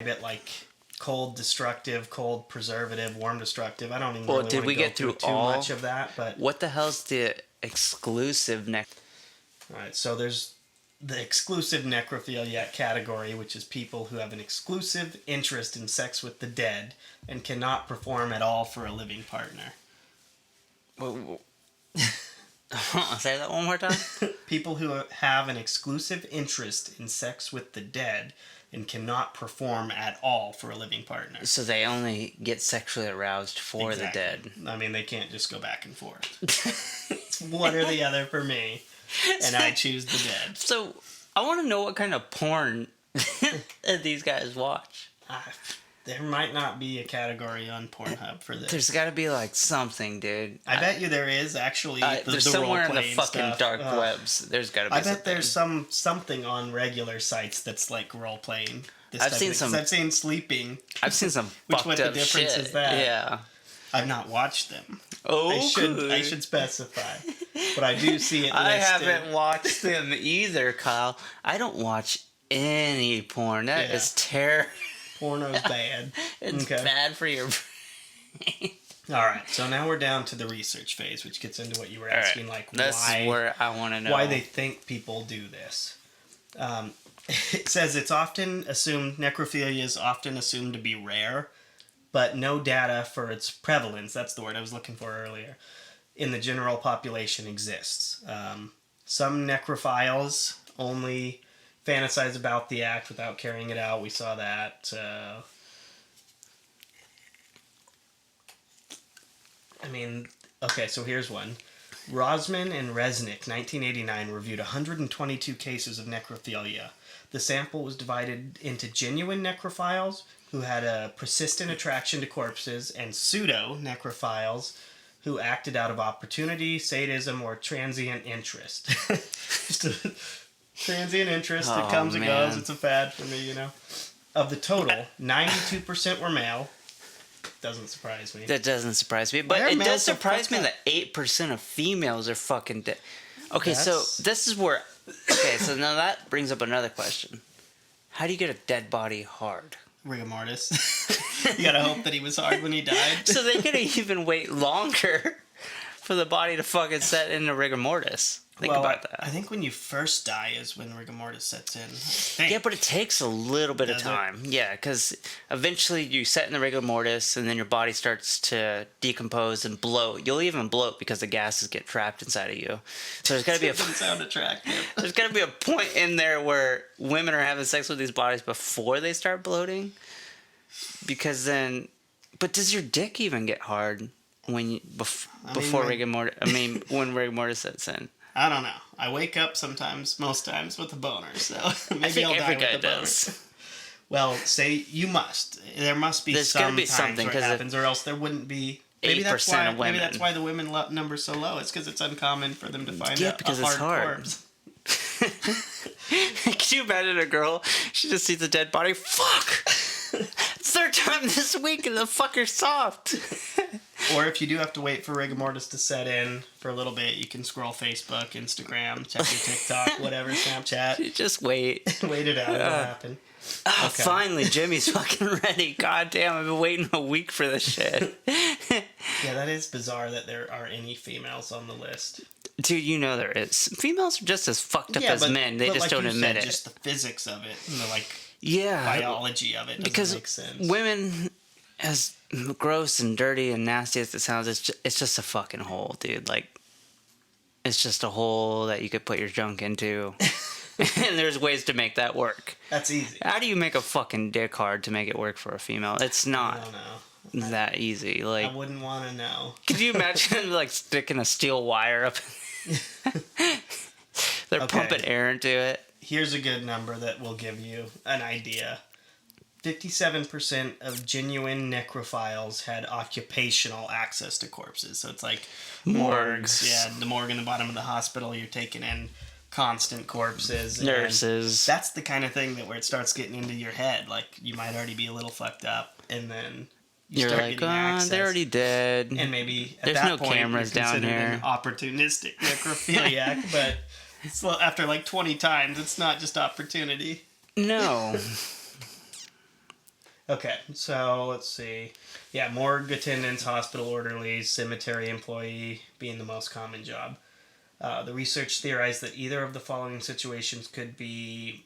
it like cold destructive, cold preservative, warm destructive. I don't even Well, really did want we to go get through through too all? much of that. But What the hell's the exclusive all right, so there's the exclusive necrophiliac category, which is people who have an exclusive interest in sex with the dead and cannot perform at all for a living partner. Say that one more time. People who have an exclusive interest in sex with the dead and cannot perform at all for a living partner. So they only get sexually aroused for the dead. I mean, they can't just go back and forth. It's one or the other for me, and I choose the dead. So I want to know what kind of porn these guys watch. There might not be a category on Pornhub for this. There's got to be like something, dude. I bet you there is actually. There's somewhere in the fucking stuff. dark webs. There's got to be. I bet there's something on regular sites that's like role playing. I've seen some. I've seen sleeping. I've seen some Which fucked what the up difference shit. is that? Yeah. I've not watched them. Oh, I should specify, but I do see it listed. I haven't watched them either, Kyle. I don't watch any porn. That is terrible. Porno's bad. It's bad for your brain. All right, so now we're down to the research phase, which gets into what you were asking, like this is where I want to know why they think people do this. It says it's often assumed necrophilia is often assumed to be rare, but no data for its prevalence, that's the word I was looking for earlier, in the general population exists. Some necrophiles only fantasize about the act without carrying it out. We saw that. Okay, so here's one. Rosman and Resnick, 1989, reviewed 122 cases of necrophilia. The sample was divided into genuine necrophiles who had a persistent attraction to corpses and pseudo-necrophiles who acted out of opportunity, sadism, or transient interest. Just a transient interest that comes and goes. It's a fad for me, you know. Of the total, 92% were male. Doesn't surprise me. That doesn't surprise me. But it does surprise me that 8% of females are fucking dead. Okay, so this is where... Okay, so now that brings up another question. How do you get a dead body hard? Rigor mortis. You gotta hope that he was hard when he died. So they could even wait longer for the body to fucking set into rigor mortis. Think about that. I think when you first die is when rigor mortis sets in. Yeah, but it takes a little bit of time. Yeah, because eventually you set in the rigor mortis and then your body starts to decompose and bloat. You'll even bloat because the gases get trapped inside of you. So there's got to be doesn't sound attractive. There's got to be a point in there where women are having sex with these bodies before they start bloating. Because then... But does your dick even get hard when you... before rigor mortis... I mean, when rigor mortis sets in? I don't know. I wake up most times with a boner, so maybe I'll die with a boner. Well, say you must. There must be something where it happens, or else there wouldn't be. Maybe 8% of women. Maybe that's why the women number's so low. It's because it's uncommon for them to find because a it's hard hard. corpse. Can you imagine a girl? She just sees a dead body. Fuck! Third time this week and the fucker's soft. Or if you do have to wait for rigor mortis to set in for a little bit, you can scroll Facebook, Instagram, check your TikTok, whatever, Snapchat. You just wait. Wait it out. It'll happen. Okay. Finally, Jimmy's fucking ready. God damn, I've been waiting a week for this shit. Yeah, that is bizarre that there are any females on the list. Dude, you know there is. Females are just as fucked up as men. They just don't admit it. Just the physics of it, and the biology of it doesn't make sense. Women, as gross and dirty and nasty as it sounds, it's just a fucking hole, dude. Like, it's just a hole that you could put your junk into. And there's ways to make that work. That's easy. How do you make a fucking dick hard to make it work for a female? It's not that easy. Like, I wouldn't want to know. Could you imagine like sticking a steel wire up? They're pumping air into it. Here's a good number that will give you an idea. 57% of genuine necrophiles had occupational access to corpses. So it's like morgues. Yeah, the morgue in the bottom of the hospital. You're taking in constant corpses. Nurses. That's the kind of thing where it starts getting into your head. Like, you might already be a little fucked up, and then you're start like, getting access. They're already dead. And maybe at there's that no point, cameras you're down here. An opportunistic necrophiliac, but after like 20 times, it's not just opportunity. No. Okay, so let's see. Yeah, morgue attendants, hospital orderlies, cemetery employee being the most common job. The research theorized that either of the following situations could be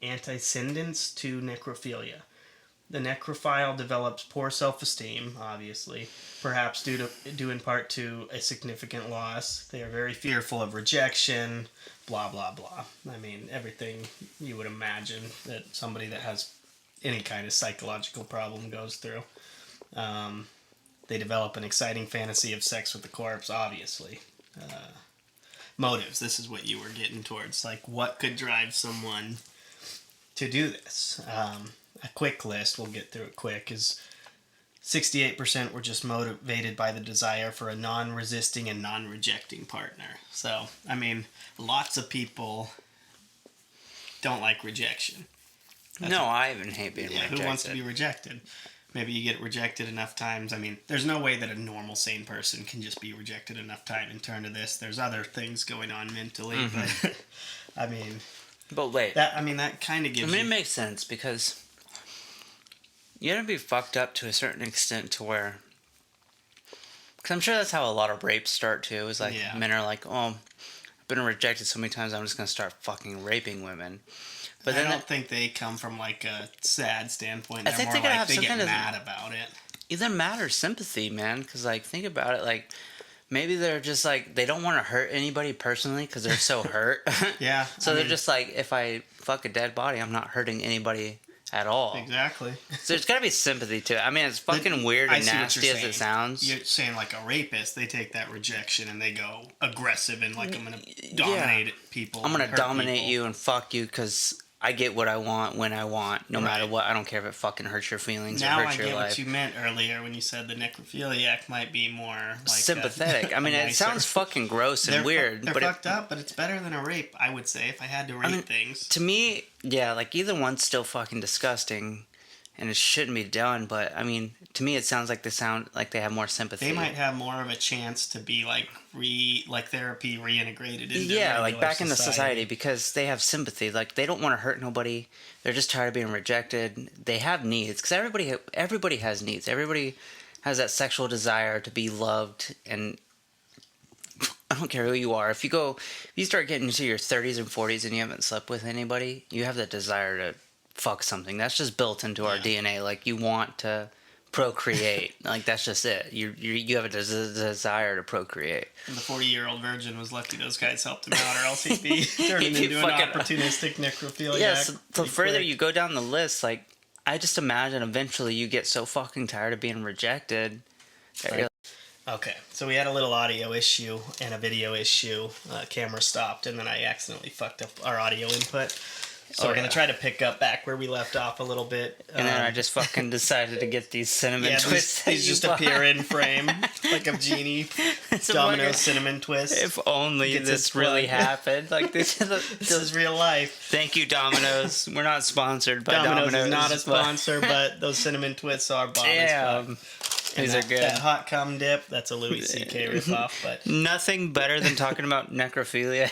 antecedents to necrophilia. The necrophile develops poor self-esteem, obviously, perhaps due in part to a significant loss. They are very fearful of rejection, blah, blah, blah. I mean, everything you would imagine that somebody that has any kind of psychological problem goes through. They develop an exciting fantasy of sex with the corpse, obviously. Motives, this is what you were getting towards. Like, what could drive someone to do this? A quick list, we'll get through it quick, is 68% were just motivated by the desire for a non-resisting and non-rejecting partner. So, I mean, lots of people don't like rejection. I even hate being rejected. Who wants to be rejected? Maybe you get rejected enough times. I mean, there's no way that a normal, sane person can just be rejected enough time and turn to this. There's other things going on mentally, but I mean... But wait. That kind of gives it makes sense because you gotta be fucked up to a certain extent to where... Because I'm sure that's how a lot of rapes start too. Is like men are like, oh, I've been rejected so many times, I'm just gonna start fucking raping women. But then I don't think they come from like a sad standpoint. I think more like they get kind of mad about it. Either mad or sympathy, man. Because like think about it, like maybe they're just like they don't want to hurt anybody personally because they're so hurt. Yeah. So they're just like, if I fuck a dead body, I'm not hurting anybody at all. Exactly. So there's gotta be sympathy to it. I mean, it's fucking weird and nasty as it sounds. You're saying like a rapist, they take that rejection and they go aggressive and like, I'm gonna dominate people. I'm gonna dominate you and fuck you because I get what I want when I want, no matter what. I don't care if it fucking hurts your feelings or hurts your life. Now I get what you meant earlier when you said the necrophiliac might be more like sympathetic. I mean, it sounds fucking gross and weird. They're fucked up, but it's better than a rape, I would say, if I had to rate things. To me, yeah, like either one's still fucking disgusting, and it shouldn't be done. But I mean, to me, it sounds like they have more sympathy. They might have more of a chance to be like therapy reintegrated into like back into society because they have sympathy. Like they don't want to hurt nobody. They're just tired of being rejected. They have needs because everybody has needs. Everybody has that sexual desire to be loved, and I don't care who you are. If you start getting into your 30s and 40s and you haven't slept with anybody, you have that desire to fuck something. That's just built into our DNA. Like you want to procreate. Like that's just it. You have a desire to procreate. And the 40-year-old virgin was lucky those guys helped him out, or else he'd be turning into an opportunistic necrophiliac. Yes. The further you go down the list, like I just imagine eventually you get so fucking tired of being rejected. Okay, so we had a little audio issue and a video issue. Camera stopped, and then I accidentally fucked up our audio input. So we're going to try to pick up back where we left off a little bit. And then I just fucking decided to get these cinnamon twists. These just appear in frame, like a genie. Domino's cinnamon twist. If only this really happened. Like this is real life. Thank you, Domino's. We're not sponsored by Domino's. Domino's is not a sponsor, but those cinnamon twists are bomb as fuck. These are good. That hot cum dip, that's a Louis C.K. ripoff. But nothing better than talking about necrophilia.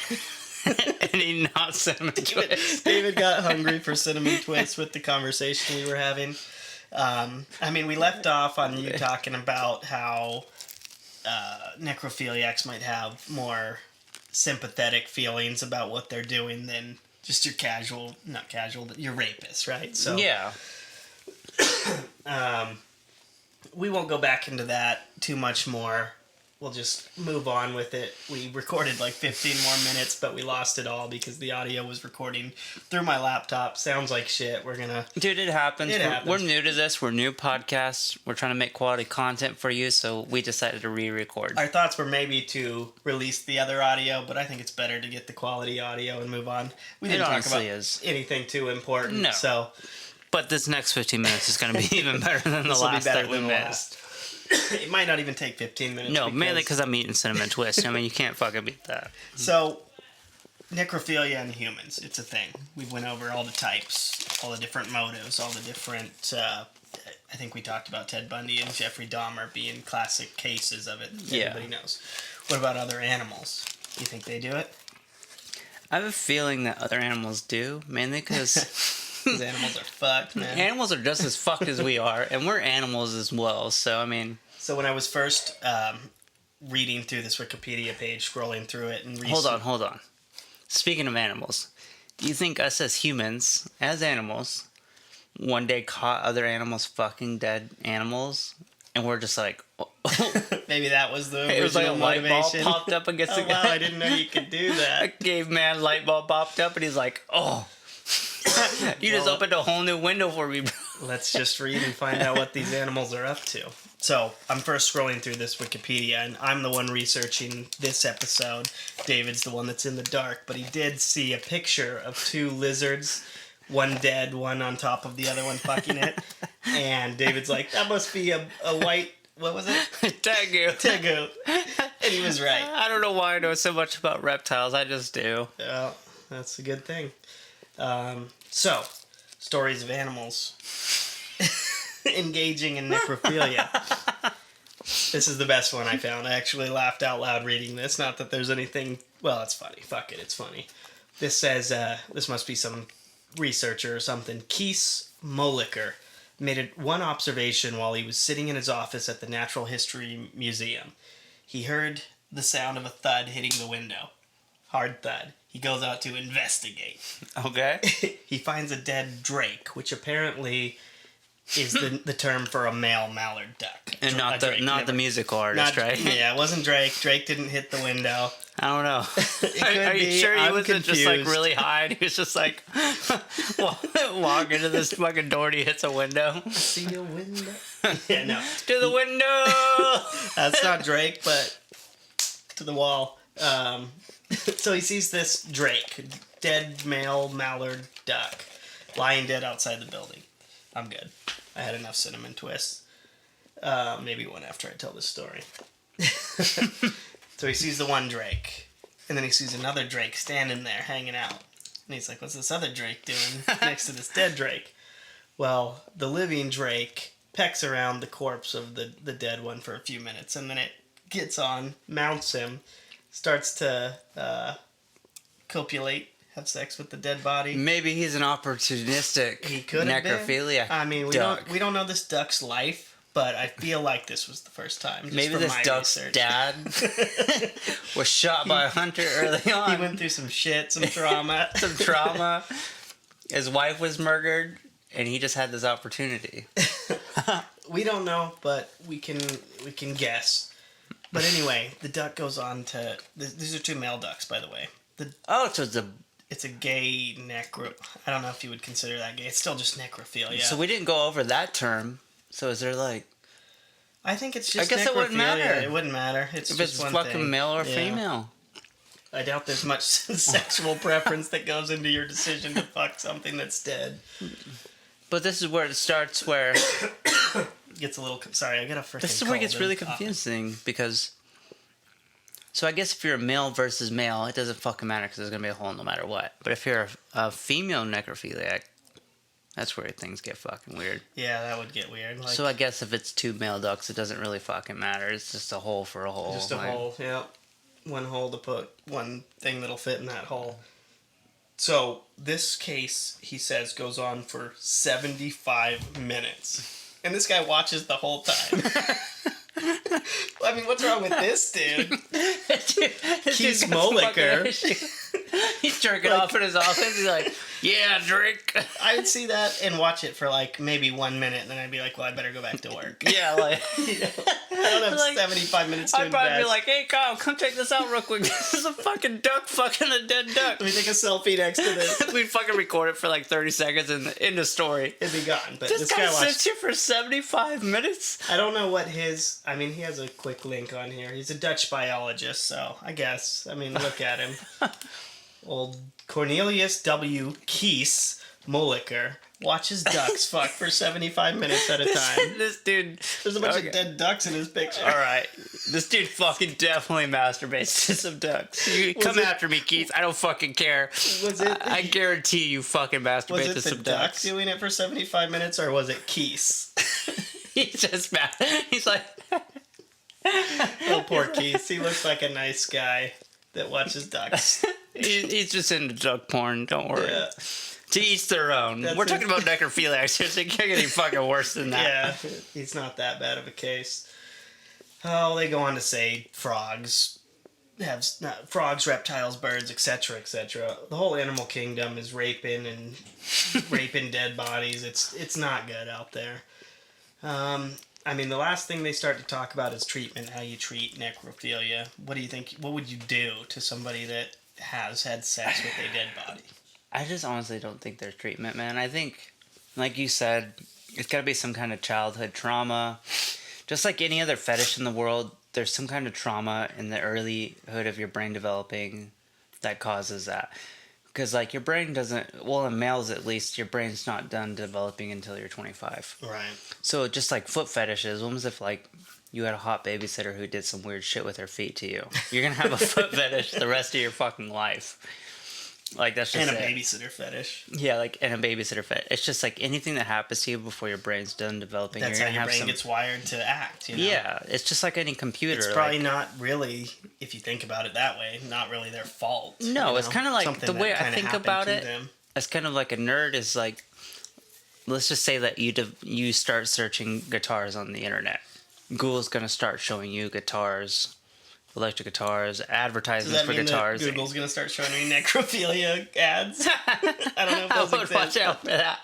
And eating hot cinnamon twists. David got hungry for cinnamon twists with the conversation we were having. I mean, we left off on you talking about how necrophiliacs might have more sympathetic feelings about what they're doing than just your but your rapists, right? So yeah. We won't go back into that too much more. We'll just move on with it. We recorded like 15 more minutes, but we lost it all because the audio was recording through my laptop. Sounds like shit. Dude, it happens. We're new to this. We're new podcasts. We're trying to make quality content for you, so we decided to re-record. Our thoughts were maybe to release the other audio, but I think it's better to get the quality audio and move on. We didn't talk about anything too important. No. So, but this next 15 minutes is going to be even better than the last that we missed. It might not even take 15 minutes. No, mainly because I'm eating cinnamon twist. I mean, you can't fucking beat that. So, necrophilia in humans, it's a thing. We went over all the types, all the different motives, all the different... I think we talked about Ted Bundy and Jeffrey Dahmer being classic cases of it that everybody knows. What about other animals? Do you think they do it? I have a feeling that other animals do, mainly because... These animals are fucked, man. Animals are just as fucked as we are, and we're animals as well. So I mean, so when I was first reading through this Wikipedia page, scrolling through it, and hold on. Speaking of animals, do you think us as humans, as animals, one day caught other animals fucking dead animals, and we're just like, oh. Maybe that was the original it was like a light bulb motivation. popped up against the Oh guy. wow, I didn't know you could do that. A caveman light bulb popped up, and he's like, oh, you just opened a whole new window for me, bro. Let's just read and find out what these animals are up to. So, I'm first scrolling through this Wikipedia, and I'm the one researching this episode. David's the one that's in the dark, but he did see a picture of two lizards, one dead, one on top of the other one fucking it. And David's like, that must be a white, what was it? Tegu. Tegu. And he was right. I don't know why I know so much about reptiles. I just do. Well, that's a good thing. So, stories of animals engaging in necrophilia. This is the best one I found. I actually laughed out loud reading this. Not that there's anything... Well, it's funny. Fuck it, it's funny. This says, this must be some researcher or something. Kees Moliker made one observation while he was sitting in his office at the Natural History Museum. He heard the sound of a thud hitting the window. Hard thud. He goes out to investigate. Okay. He finds a dead drake, which apparently is the term for a male mallard duck. And not the musical artist, right? Yeah, it wasn't Drake. Drake didn't hit the window. I don't know. Could Are you be. sure he I'm wasn't just like confused. really high and he was just like walk into this fucking door and he hits a window? See a window? Yeah, no. To the window! That's not Drake, but to the wall. So he sees this drake, dead male mallard duck, lying dead outside the building. I'm good. I had enough cinnamon twists. Maybe one after I tell this story. So he sees the one drake, and then he sees another drake standing there hanging out. And he's like, what's this other drake doing next to this dead drake? Well, the living drake pecks around the corpse of the dead one for a few minutes, and then it gets on, mounts him, starts to copulate, have sex with the dead body. Maybe he's an opportunistic He could have been. necrophiliac I mean, duck. we don't know this duck's life, but I feel like this was the first time. Just Maybe from this my duck's research. dad was shot by a hunter early on. He went through some shit, some trauma. Some trauma. His wife was murdered, and he just had this opportunity. We don't know, but we can guess. But anyway, the duck goes on to... These are two male ducks, by the way. So It's a gay necro... I don't know if you would consider that gay. It's still just necrophilia. So we didn't go over that term. So is there like... I think it's just I guess it wouldn't necrophilia. matter. It wouldn't matter. It's If just it's one fucking thing. male or Yeah. female. I doubt there's much sexual preference that goes into your decision to fuck something that's dead. But this is where it starts where... Gets a little... Sorry, I got a freaking This is where it gets cold really in the office. confusing because... So I guess if you're a male versus male, it doesn't fucking matter because there's going to be a hole no matter what. But if you're a female necrophiliac, that's where things get fucking weird. Yeah, that would get weird. Like, So I guess if it's two male ducks, it doesn't really fucking matter. It's just a hole for a hole. just a Like, hole, yeah. One hole to put one thing that'll fit in that hole. So, this case, he says, goes on for 75 minutes. And this guy watches the whole time. I mean, what's wrong with this dude? Kees Moliker. He's jerking off in his office. He's like, yeah, drink. I would see that and watch it for like maybe 1 minute, and then I'd be like, well, I better go back to work. Yeah, like... I don't have Like, 75 minutes to I'd probably be invest. like, hey, Kyle, come check this out real quick. This is a fucking duck fucking a dead duck. Let me take a selfie next to this. We'd fucking record it for like 30 seconds and in the story. It'd be gone. But This this guy guy sits watched... here for 75 minutes? I don't know what his... I mean, he has a quick link on here. He's a Dutch biologist, so I guess. I mean, look at him. Old Cornelius W. Kees Moliker watches ducks fuck for 75 minutes at a time. This dude... There's a bunch Okay. of dead ducks in his picture. Alright. This dude fucking definitely masturbates to some ducks. You come it- after me, Keith. I don't fucking care. Was it... I guarantee you fucking was masturbate it to the some duck ducks. doing it for 75 minutes, or was it Kees? He's just mad. He's like... Oh, poor Kees. He looks like a nice guy that watches ducks. He's just into duck porn. Don't worry. Yeah. To each their own. We're talking about necrophiliacs here, so it can't get any fucking worse than that. Yeah, he's not that bad of a case. Oh, they go on to say frogs, reptiles, birds, etc., etc. The whole animal kingdom is raping dead bodies. It's not good out there. I mean, the last thing they start to talk about is treatment, how you treat necrophilia. What do you think? What would you do to somebody that has had sex with a dead body? I just honestly don't think there's treatment, man. I think, like you said, it's got to be some kind of childhood trauma. Just like any other fetish in the world, there's some kind of trauma in the earlyhood of your brain developing that causes that. Because, like, your brain doesn't... Well, in males, at least, your brain's not done developing until you're 25. Right. So, just like foot fetishes, almost if, like, you had a hot babysitter who did some weird shit with her feet to you. You're going to have a foot fetish the rest of your fucking life. Like, that's just And a babysitter fetish. Yeah, like, and a babysitter fetish. It's just, like, anything that happens to you before your brain's done developing. That's how your brain gets wired to act, you know? Yeah, it's just like any computer. It's probably not really, if you think about it that way, not really their fault. No, it's kind of like, something the way I think about it, them. as kind of like a nerd is like, let's just say that you start searching guitars on the internet. Google's going to start showing you guitars, electric guitars, advertisements for guitars. That Google's gonna start showing me necrophilia ads. I don't know if those I would exist. watch out for that.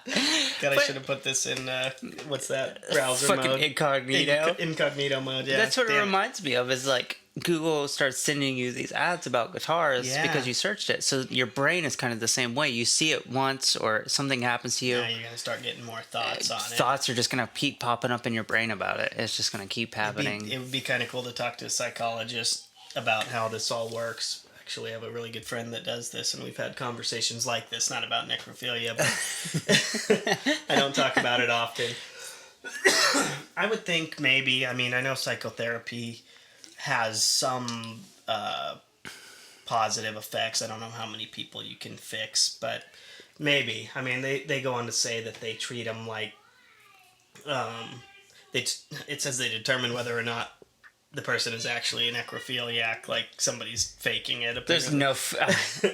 God, I should have put this in what's that browser fucking mode? incognito. Incognito mode. Yeah, that's what it reminds me of. Is like Google starts sending you these ads about guitars because you searched it. So your brain is kind of the same way. You see it once, or something happens to you. Now you're gonna start getting more thoughts on it. Thoughts are just gonna keep popping up in your brain about it. It's just gonna keep happening. It would be kind of cool to talk to a psychologist about how this all works. Actually, I have a really good friend that does this, and we've had conversations like this, not about necrophilia, but I don't talk about it often. I would think maybe, I mean, I know psychotherapy has some positive effects. I don't know how many people you can fix, but maybe. I mean, they go on to say that they treat them like, it says they determine whether or not the person is actually a necrophiliac, like somebody's faking it. Apparently. There's no...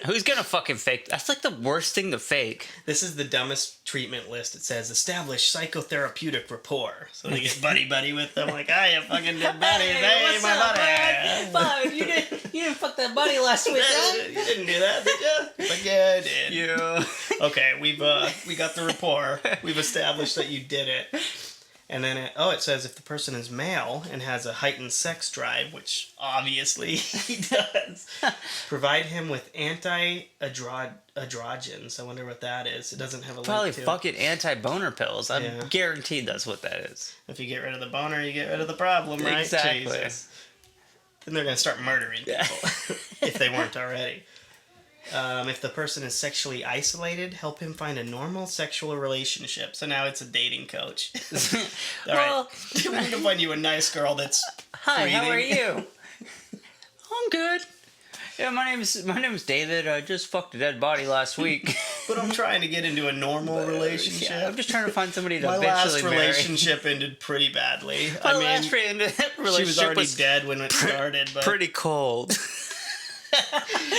who's gonna fucking fake? That's like the worst thing to fake. This is the dumbest treatment list. It says, establish psychotherapeutic rapport. So they get buddy-buddy with them, like, ah, you fucking dead buddy. Hey, my buddy. Bob, you didn't fuck that buddy last week, huh? You didn't do that, did you? Like, yeah, I did. Yeah. Okay, we got the rapport. We've established that you did it. And then it says if the person is male and has a heightened sex drive, which obviously he does, provide him with anti-androgens. I wonder what that is. It doesn't have a Probably link to fucking anti-boner pills. I'm guaranteed that's what that is. If you get rid of the boner, you get rid of the problem, right? Exactly. Jesus. Then they're going to start murdering people if they weren't already. If the person is sexually isolated, help him find a normal sexual relationship. So now it's a dating coach. All right. We need to find you a nice girl that's Hi, breathing. how are you? I'm good. Yeah, my name's David. I just fucked a dead body last week. But I'm trying to get into a normal relationship. Yeah, I'm just trying to find somebody to My eventually last relationship ended pretty badly. My last relationship she was already dead when it started. But pretty cold.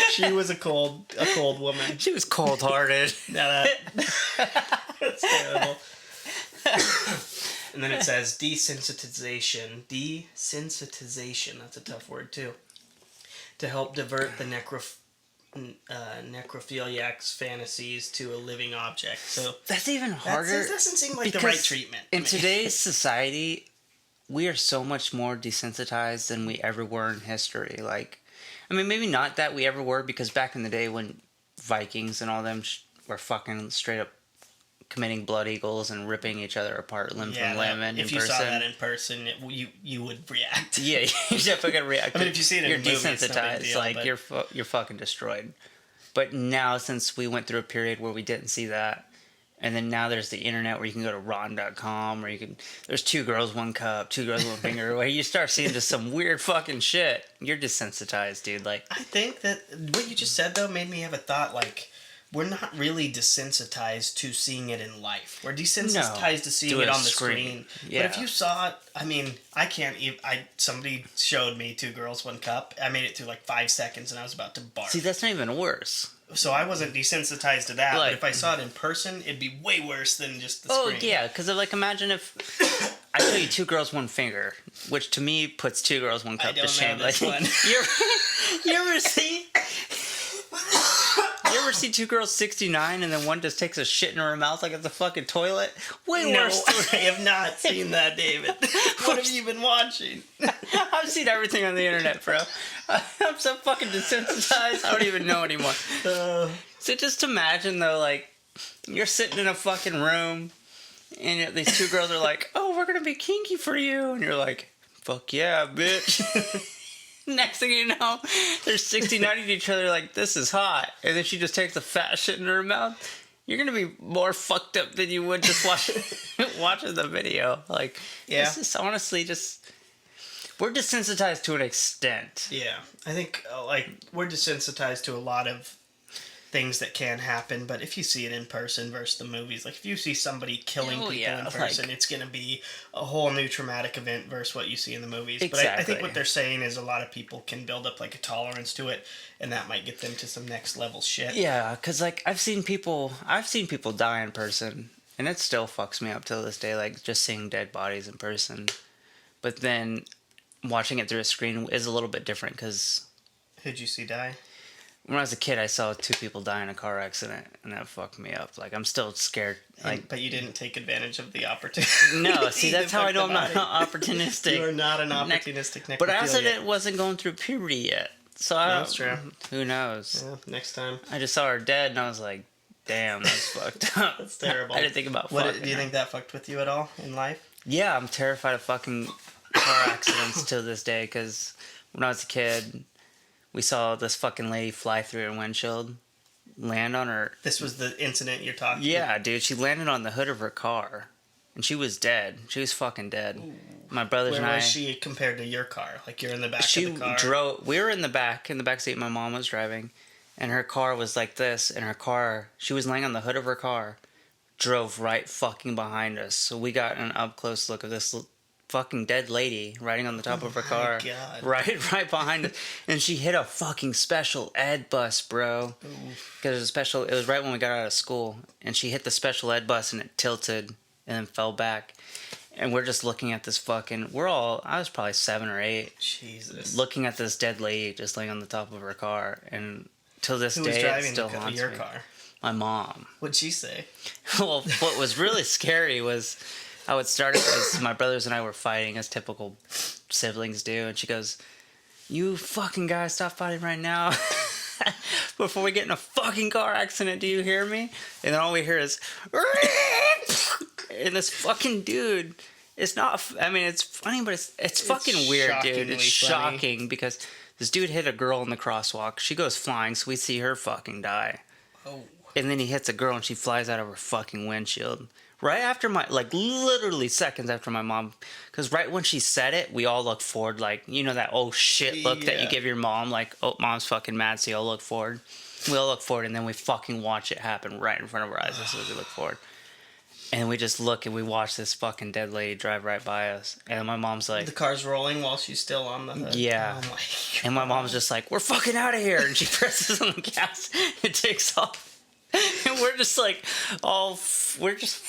She was a cold woman. She was cold-hearted. Now that's terrible. And then it says desensitization. Desensitization. That's a tough word too. To help divert the necrophiliac's fantasies to a living object. So that's even harder. That doesn't seem like the right treatment. In today's society, we are so much more desensitized than we ever were in history. Like, I mean, maybe not that we ever were, because back in the day when Vikings and all them were fucking straight up committing blood eagles and ripping each other apart limb from limb. And if you saw that in person, you would react. Yeah, you're definitely gonna react. I mean, if you see it in a movie, desensitized. it's no big deal, like you're fucking destroyed. But now, since we went through a period where we didn't see that, and then now there's the internet where you can go to rotten.com, or there's 2 girls, 1 cup, 2 girls, 1 finger, where you start seeing just some weird fucking shit. You're desensitized, dude. Like, I think that what you just said, though, made me have a thought, like, we're not really desensitized to seeing it in life. We're desensitized to seeing it on the screen. Yeah. But if you saw it, I mean, I can't even, somebody showed me 2 girls, 1 cup. I made it through like 5 seconds and I was about to barf. See, that's not even worse. So I wasn't desensitized to that, Like- but if I saw it in person, it'd be way worse than just the Oh screen. yeah, because like imagine if I show you Two Girls One Finger, which to me puts Two Girls One Cup to don't shame. know this one. You ever see? You ever see Two Girls 69 and then one just takes a shit in her mouth like it's a fucking toilet? Way No, worse. I have not seen that, David. What have you been watching? I've seen everything on the internet, bro. I'm so fucking desensitized. I don't even know anymore. So just imagine though, like you're sitting in a fucking room, and these two girls are like, "Oh, we're gonna be kinky for you," and you're like, "Fuck yeah, bitch." Next thing you know, they're 69 to each other like, "This is hot," and then she just takes a fat shit in her mouth. You're gonna be more fucked up than you would just watching the video. Like, Yeah. This is honestly just. We're desensitized to an extent. Yeah, I think like we're desensitized to a lot of things that can happen, but if you see it in person versus the movies, like if you see somebody killing people in person, it's going to be a whole new traumatic event versus what you see in the movies. Exactly. But I think what they're saying is a lot of people can build up like a tolerance to it, and that might get them to some next level shit. Yeah, because like I've seen people die in person, and it still fucks me up till this day. Like just seeing dead bodies in person, but then watching it through a screen is a little bit different because Who'd you see die? when I was a kid, I saw 2 people die in a car accident, and that fucked me up. Like I'm still scared. Like, But you didn't take advantage of the opportunity. no, see to that's how I fuck know the I'm not body. opportunistic. You are not an opportunistic necrophiliac. But I also wasn't going through puberty yet, so I That's true. Who knows? Yeah, next time. I just saw her dead, and I was like, "Damn, that's fucked up." That's terrible. I didn't think about What fucking do you her. think that fucked with you at all in life? Yeah, I'm terrified of fucking car accidents to this day because when I was a kid, we saw this fucking lady fly through her windshield, land on her. This was the incident you're talking about? Yeah, dude, she landed on the hood of her car, and she was dead. She was fucking dead. My brothers Where and I. was she compared to your car? Like you're in the back She of the car? drove. We were in the back seat. My mom was driving, and her car was like this. And her car, she was laying on the hood of her car, drove right fucking behind us. So we got an up close look of this fucking dead lady riding on the top of her car, God. right behind us, and she hit a fucking special ed bus, bro. Because it was special. It was right when we got out of school, and she hit the special ed bus, and it tilted and then fell back. And we're just looking at this fucking. I was probably 7 or 8. Jesus. Looking at this dead lady just laying on the top of her car, and till this Who was day it driving still haunts your me. car? My mom. What'd she say? Well, what was really scary was how it started was my brothers and I were fighting as typical siblings do, and she goes, "You fucking guys, stop fighting right now before we get in a fucking car accident. Do you hear me?" And then all we hear is, and this fucking dude. It's not. I mean, it's funny, but it's fucking weird, dude. It's shockingly funny. shocking because this dude hit a girl in the crosswalk. She goes flying, so we see her fucking die. Oh. And then he hits a girl and she flies out of her fucking windshield. Right after literally seconds after my mom. Because right when she said it, we all look forward. Like, you know that oh shit look that you Yeah. give your mom? Like, oh, mom's fucking mad, so you all look forward. We all look forward and then we fucking watch it happen right in front of our eyes as we look forward. And we just look and we watch this fucking dead lady drive right by us. And my mom's like... The car's rolling while she's still on the hood. Yeah. Oh my God. And my mom's just like, "We're fucking out of here." And she presses on the gas. It takes off. And we're just like, we're just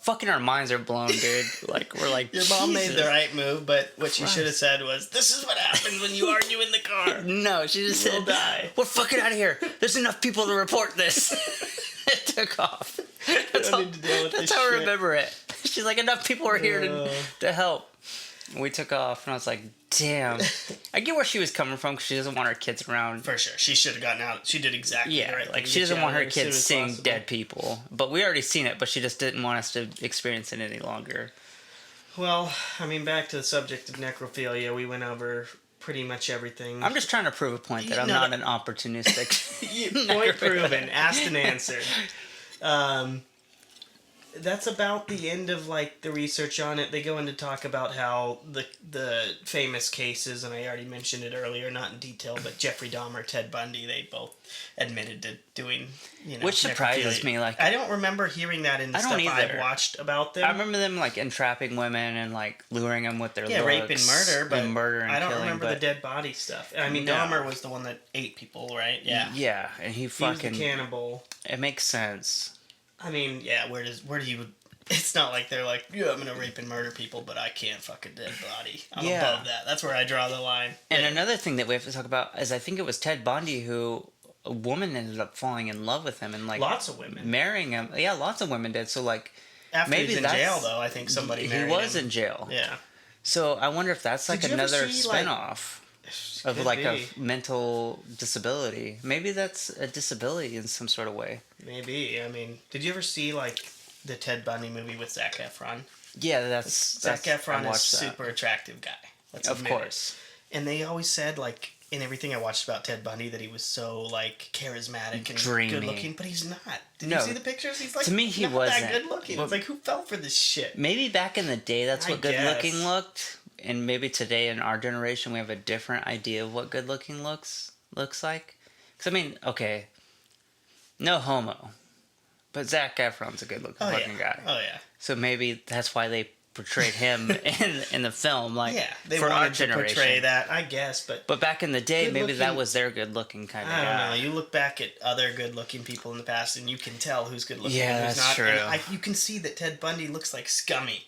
fucking, our minds are blown, dude. Like, we're like, Your mom made Jesus. the right move, but what she Christ. should have said was, "This is what happens when you argue in the car. No, she just You'll said, die." "We're fucking out of here. There's enough people to report this." It took off. That's don't need to deal with that's this how I shit. remember it. She's like, "Enough people are here to help." And we took off, and I was like, damn. I get where she was coming from because she doesn't want her kids around. For sure. She should have gotten out. She did exactly the Yeah, right thing. like to she get doesn't you want out her of there as kids soon as seeing possible. dead people. But we already seen it, but she just didn't want us to experience it any longer. Well, I mean, back to the subject of necrophilia, we went over pretty much everything. I'm just trying to prove a point that I'm No, not an opportunistic. Point proven. Asked and answered. that's about the end of like the research on it. They go in to talk about how the famous cases, and I already mentioned it earlier, not in detail, but Jeffrey Dahmer, Ted Bundy, they both admitted to doing, which surprises necrophilia. me. Like, I don't remember hearing that in the stuff I've watched about them. I remember them like entrapping women and like luring them with their looks, rape and murder, but murder and I don't killing, remember the dead body stuff. I mean, Dahmer was the one that ate people, right? Yeah, and he was the fucking cannibal. It makes sense. I mean, yeah, where do you... It's not like they're like, yeah, I'm going to rape and murder people, but I can't fuck a dead body. I'm above that. That's where I draw the line. And another thing that we have to talk about is I think it was Ted Bundy who... A woman ended up falling in love with him and like... Lots of women. Marrying him. Yeah, lots of women did. So like... After maybe he was in jail, though, I think somebody married him. He was in jail. Yeah. So I wonder if that's like another spinoff of like a mental disability. Maybe that's a disability in some sort of way. Maybe. I mean, did you ever see like the Ted Bundy movie with Zac Efron? Yeah, that's Zac Efron is a super attractive guy. Of course. And they always said like in everything I watched about Ted Bundy that he was so like charismatic and dreamy, good looking, but he's not. Did you see the pictures? He's like, to me, he wasn't that good looking. It's like, who fell for this shit? Maybe back in the day, that's what good looking looked, and maybe today in our generation we have a different idea of what good looking looks like. Because I mean, okay, no homo, but Zac Efron's a good looking guy. Oh yeah. So maybe that's why they portrayed him in the film, like they for wanted our to generation. portray that, I guess, but back in the day, maybe that was their good looking kind of guy. I don't know. You look back at other good looking people in the past, and you can tell who's good looking and who's that's not. true. And you can see that Ted Bundy looks like scummy.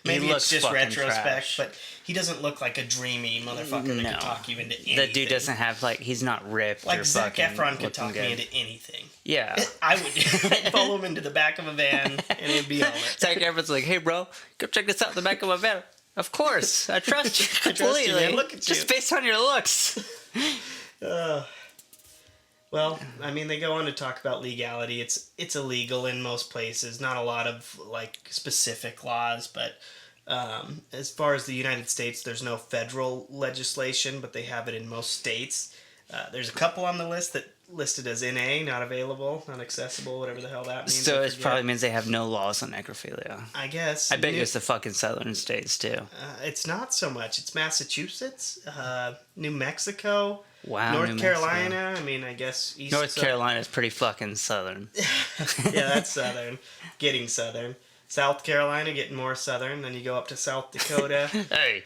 Maybe it's just retrospect, trash. But he doesn't look like a dreamy motherfucker that can talk you into anything. That dude doesn't have like he's not ripped. Like or Zac Efron could talk me into anything. Yeah, I would. I'd follow him into the back of a van, and it'd be all right. Zac Efron's like, "Hey, bro, go check this out in the back of my van." Of course, I trust you completely. I trust you, man. Look at just based on your looks. Well, I mean, they go on to talk about legality. It's illegal in most places. Not a lot of like specific laws, but as far as the United States, there's no federal legislation, but they have it in most states. There's a couple on the list that listed as NA, not available, not accessible, whatever the hell that means. So it probably means they have no laws on necrophilia. I guess. I bet you it's the fucking southern states too. It's not so much. It's Massachusetts, New Mexico, wow, North Carolina. I mean, I guess East. North Carolina is pretty fucking southern. Yeah, that's southern. Getting southern. South Carolina getting more southern. Then you go up to South Dakota. Hey,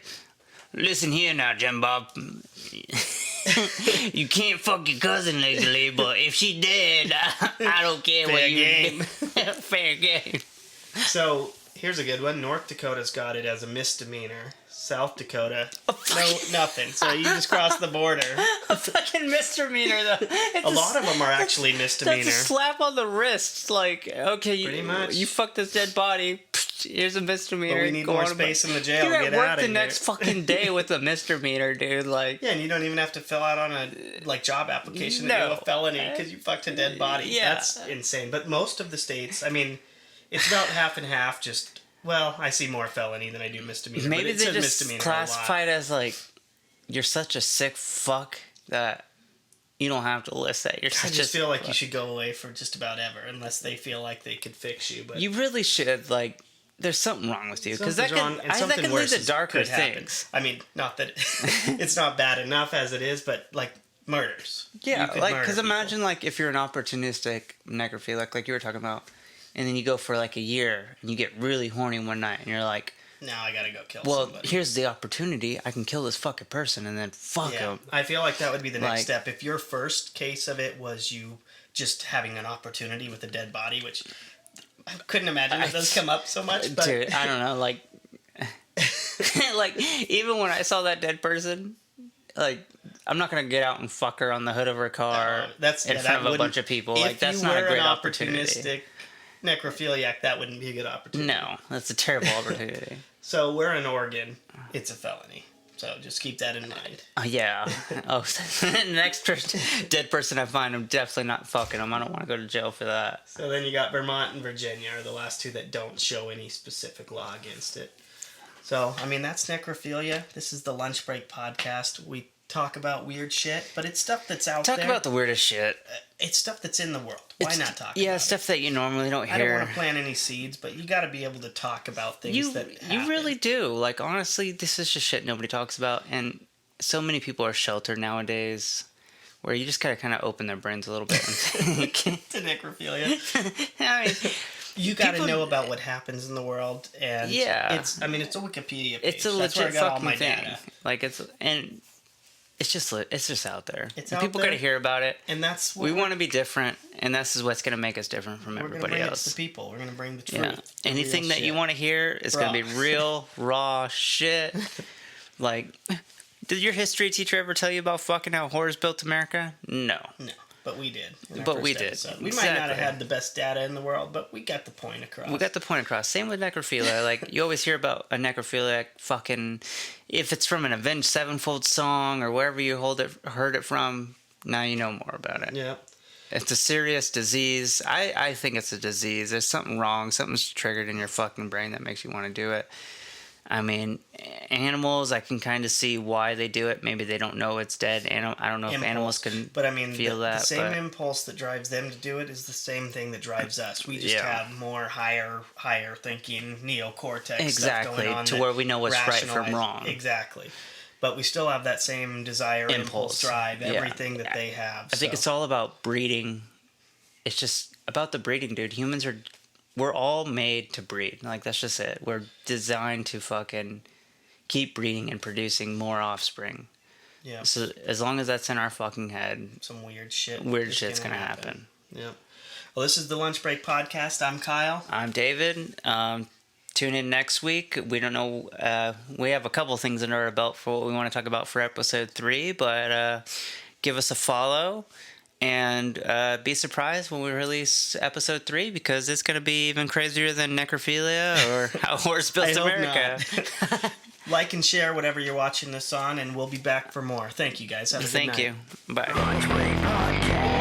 listen here now, Jim Bob. You can't fuck your cousin legally, but if she did, I don't care Fair what you game. Fair game. So here's a good one. North Dakota's got it as a misdemeanor. South Dakota, no, nothing. So you just cross the border. A fucking misdemeanor, though. A lot of them are actually misdemeanor. That's a slap on the wrist. Like, okay, pretty much. You fucked this dead body. Here's a misdemeanor. But we need more space in the jail. You're Get at work out of the here. next fucking day with a misdemeanor, dude. Like, yeah, and you don't even have to fill out on a like job application that you have a felony because you fucked a dead body. Yeah. That's insane. But most of the states, I mean, it's about half and half. Just well, I see more felony than I do misdemeanor. Maybe but they just classify it as like you're such a sick fuck that you don't have to list that. You're I just feel like you should go away for just about ever unless they feel like they could fix you. But you really should like. There's something wrong with you because that can lead to darker things. I mean, not that it's not bad enough as it is, but like murders. Yeah, like because imagine like if you're an opportunistic necrophiliac, like you were talking about, and then you go for like a year and you get really horny one night and you're like, now I gotta go kill somebody. Well, here's the opportunity. I can kill this fucking person and then fuck him. I feel like that would be the next step. If your first case of it was you just having an opportunity with a dead body, which I couldn't imagine it does come up so much. But dude, I don't know. Like, like even when I saw that dead person, like I'm not gonna get out and fuck her on the hood of her car in front of a bunch of people. Like that's not a great opportunity. Necrophiliac, that wouldn't be a good opportunity. No, that's a terrible opportunity. So we're in Oregon. It's a felony. So just keep that in mind. Yeah. Oh, next dead person I find, I'm definitely not fucking them. I don't want to go to jail for that. So then you got Vermont and Virginia are the last two that don't show any specific law against it. So, I mean, that's necrophilia. This is the Lunch Break Podcast. We talk about weird shit, but it's stuff that's out Talk there. about the weirdest shit. It's stuff that's in the world. Why not talk about it? Yeah, stuff that you normally don't hear. I don't want to plant any seeds, but you got to be able to talk about things that happen. You really do. Like, honestly, this is just shit nobody talks about, and so many people are sheltered nowadays, where you just gotta kind of open their brains a little bit. To necrophilia. I mean, you got to know about what happens in the world, and yeah, it's a Wikipedia page. it's a That's where I legit got all fucking my thing. data. Like, it's just out there. It's and out people there, gotta hear about it, and that's what we want to be different, and this is what's gonna make us different from everybody bring else. it to the people. We're gonna bring the truth. Yeah, anything real that shit. you want to hear is gonna be real, raw shit. Like, did your history teacher ever tell you about fucking how whores built America? No. No, but we did. But we did. We might not have had the best data in the world, but we got the point across. We got the point across. Same with necrophilia. Like, you always hear about a necrophiliac fucking... If it's from an Avenged Sevenfold song or wherever you heard it from, now you know more about it. Yeah. It's a serious disease. I think it's a disease. There's something wrong. Something's triggered in your fucking brain that makes you want to do it. I mean, animals, I can kind of see why they do it. Maybe they don't know it's dead. I don't know if animals can but I mean, feel that. The same impulse that drives them to do it is the same thing that drives us. We just have more higher thinking neocortex stuff going on to where we know what's right from wrong. Exactly. But we still have that same desire, impulse drive, everything that they have. I think it's all about breeding. It's just about the breeding, dude. We're all made to breed. Like, that's just it. We're designed to fucking keep breeding and producing more offspring. Yeah. So as long as that's in our fucking head, some weird shit's gonna happen. Yep. Well, this is the Lunch Break Podcast. I'm Kyle. I'm David. Tune in next week. We don't know. We have a couple things under our belt for what we want to talk about for episode 3, but give us a follow. And be surprised when we release episode 3, because it's going to be even crazier than necrophilia or how whores built America. Like and share whatever you're watching this on, and we'll be back for more. Thank you, guys. Have a good night. Thank you. Bye.